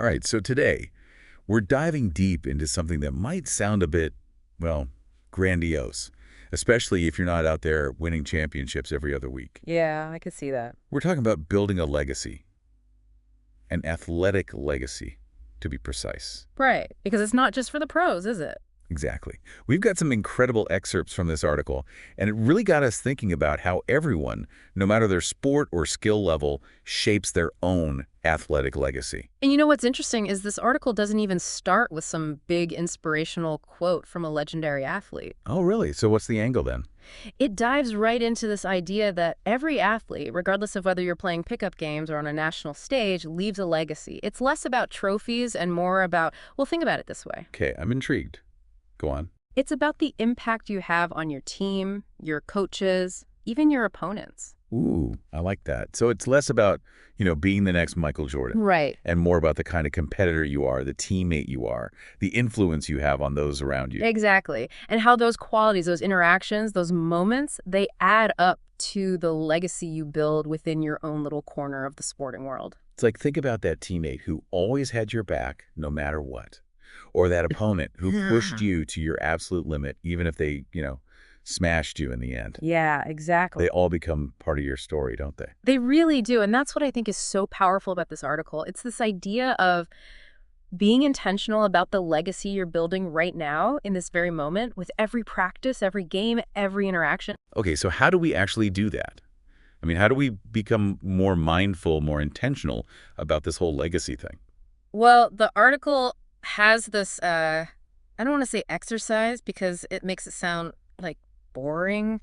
All right, so today we're diving deep into something that might sound a bit, well, grandiose, especially if you're not out there winning championships every other week. Yeah, I could see that. We're talking about building a legacy, an athletic legacy, to be precise. Right, because it's not just for the pros, is it? Exactly. We've got some incredible excerpts from this article, and it really got us thinking about how everyone, no matter their sport or skill level, shapes their own athletic legacy. And you know what's interesting is this article doesn't even start with some big inspirational quote from a legendary athlete. Oh, really? So what's the angle then? It dives right into this idea that every athlete, regardless of whether you're playing pickup games or on a national stage, leaves a legacy. It's less about trophies and more about, well, think about it this way. Okay, I'm intrigued. Go on. It's about the impact you have on your team, your coaches, even your opponents. Ooh, I like that. So it's less about, being the next Michael Jordan. Right. And more about the kind of competitor you are, the teammate you are, the influence you have on those around you. Exactly. And how those qualities, those interactions, those moments, they add up to the legacy you build within your own little corner of the sporting world. It's like, think about that teammate who always had your back no matter what. Or that opponent who pushed you to your absolute limit, even if they, smashed you in the end. Yeah, exactly. They all become part of your story, don't they? They really do. And that's what I think is so powerful about this article. It's this idea of being intentional about the legacy you're building right now in this very moment with every practice, every game, every interaction. Okay, so how do we actually do that? I mean, how do we become more mindful, more intentional about this whole legacy thing? Well, the article has this, I don't want to say exercise because it makes it sound like boring,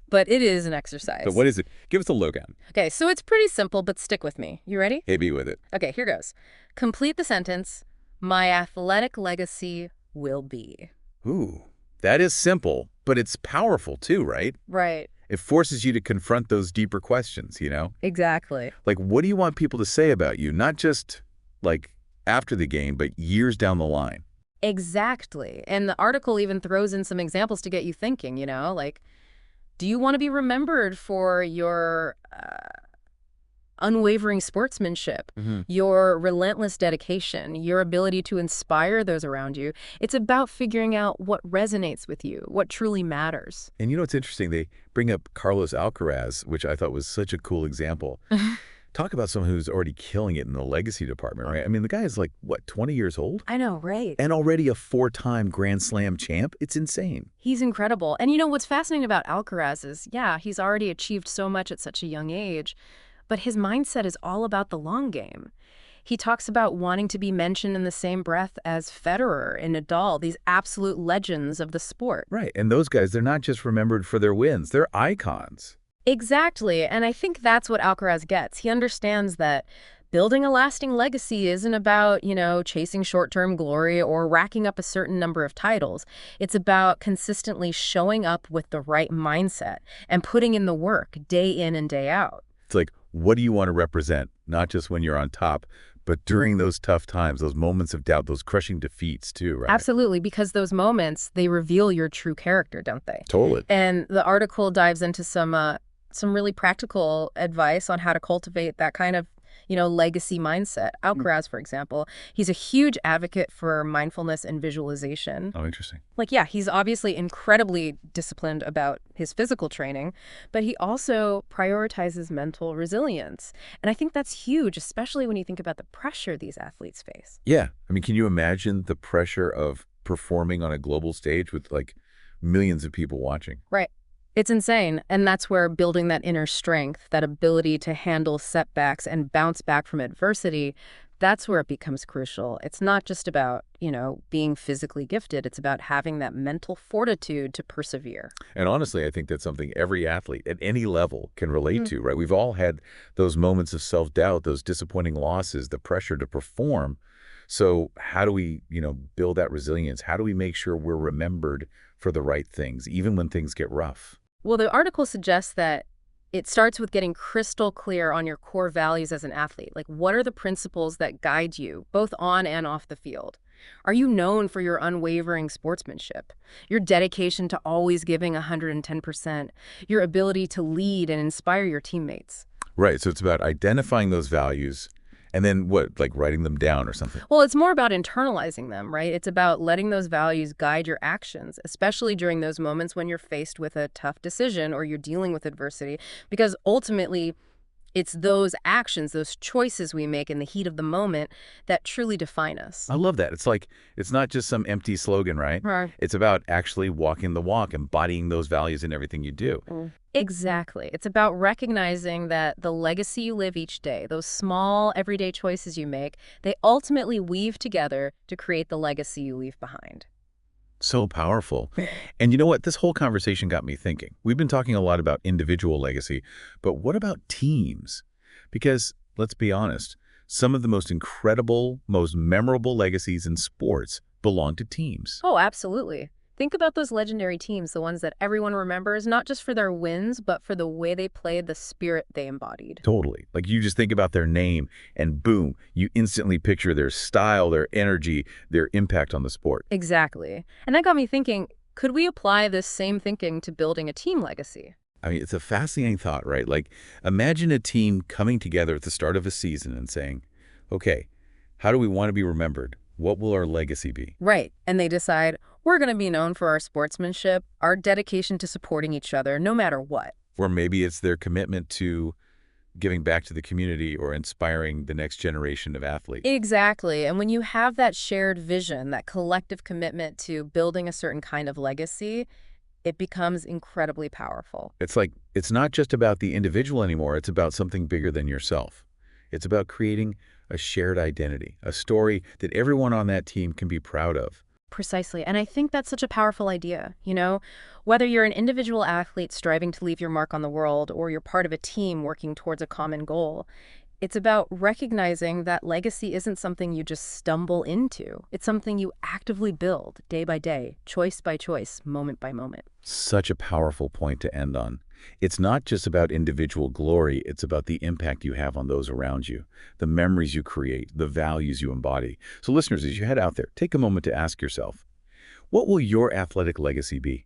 but it is an exercise. So what is it? Give us a lowdown. Okay, so it's pretty simple, but stick with me. You ready? Hit me with it. Okay, here goes. Complete the sentence, my athletic legacy will be. Ooh, that is simple, but it's powerful too, right? Right. It forces you to confront those deeper questions, Exactly. Like, what do you want people to say about you? Not just, like, after the game, but years down the line. Exactly. And the article even throws in some examples to get you thinking, like, do you want to be remembered for your unwavering sportsmanship, your relentless dedication, your ability to inspire those around you? It's about figuring out what resonates with you, what truly matters. And it's interesting. They bring up Carlos Alcaraz, which I thought was such a cool example. Talk about someone who's already killing it in the legacy department, right? I mean, the guy is like, what, 20 years old? I know, right? And already a 4-time Grand Slam champ? It's insane. He's incredible. And what's fascinating about Alcaraz is, yeah, he's already achieved so much at such a young age, but his mindset is all about the long game. He talks about wanting to be mentioned in the same breath as Federer and Nadal, these absolute legends of the sport. Right. And those guys, they're not just remembered for their wins. They're icons. Exactly. And I think that's what Alcaraz gets. He understands that building a lasting legacy isn't about, chasing short-term glory or racking up a certain number of titles. It's about consistently showing up with the right mindset and putting in the work day in and day out. It's like, what do you want to represent? Not just when you're on top, but during those tough times, those moments of doubt, those crushing defeats too, right? Absolutely, because those moments, they reveal your true character, don't they? Totally. And the article dives into some really practical advice on how to cultivate that kind of, legacy mindset. Alcaraz, for example, he's a huge advocate for mindfulness and visualization. Oh, interesting. Like, yeah, he's obviously incredibly disciplined about his physical training, but he also prioritizes mental resilience. And I think that's huge, especially when you think about the pressure these athletes face. Yeah. I mean, can you imagine the pressure of performing on a global stage with, like, millions of people watching? Right. It's insane. And that's where building that inner strength, that ability to handle setbacks and bounce back from adversity, that's where it becomes crucial. It's not just about, being physically gifted. It's about having that mental fortitude to persevere. And honestly, I think that's something every athlete at any level can relate to, right? We've all had those moments of self-doubt, those disappointing losses, the pressure to perform. So how do we, build that resilience? How do we make sure we're remembered for the right things, even when things get rough? Well, the article suggests that it starts with getting crystal clear on your core values as an athlete. Like, what are the principles that guide you, both on and off the field? Are you known for your unwavering sportsmanship, your dedication to always giving 110%, your ability to lead and inspire your teammates? Right. So it's about identifying those values And then what, like writing them down or something? Well, it's more about internalizing them, right? It's about letting those values guide your actions, especially during those moments when you're faced with a tough decision or you're dealing with adversity, because ultimately it's those actions, those choices we make in the heat of the moment that truly define us. I love that. It's like, it's not just some empty slogan, right? Right. It's about actually walking the walk, embodying those values in everything you do. Exactly. It's about recognizing that the legacy you live each day, those small everyday choices you make, they ultimately weave together to create the legacy you leave behind. So powerful. And you know what? This whole conversation got me thinking. We've been talking a lot about individual legacy, but what about teams? Because let's be honest, some of the most incredible, most memorable legacies in sports belong to teams. Oh, absolutely. Think about those legendary teams, the ones that everyone remembers, not just for their wins, but for the way they played, the spirit they embodied. Totally. Like you just think about their name and boom, you instantly picture their style, their energy, their impact on the sport. Exactly. And that got me thinking, could we apply this same thinking to building a team legacy? I mean, it's a fascinating thought, right? Like imagine a team coming together at the start of a season and saying, okay, how do we want to be remembered? What will our legacy be? Right. And they decide, we're going to be known for our sportsmanship, our dedication to supporting each other, no matter what. Or maybe it's their commitment to giving back to the community or inspiring the next generation of athletes. Exactly. And when you have that shared vision, that collective commitment to building a certain kind of legacy, it becomes incredibly powerful. It's like, it's not just about the individual anymore. It's about something bigger than yourself. It's about creating a shared identity, a story that everyone on that team can be proud of. Precisely. And I think that's such a powerful idea, Whether you're an individual athlete striving to leave your mark on the world or you're part of a team working towards a common goal, it's about recognizing that legacy isn't something you just stumble into. It's something you actively build day by day, choice by choice, moment by moment. Such a powerful point to end on. It's not just about individual glory, it's about the impact you have on those around you, the memories you create, the values you embody. So listeners, as you head out there, take a moment to ask yourself, what will your athletic legacy be?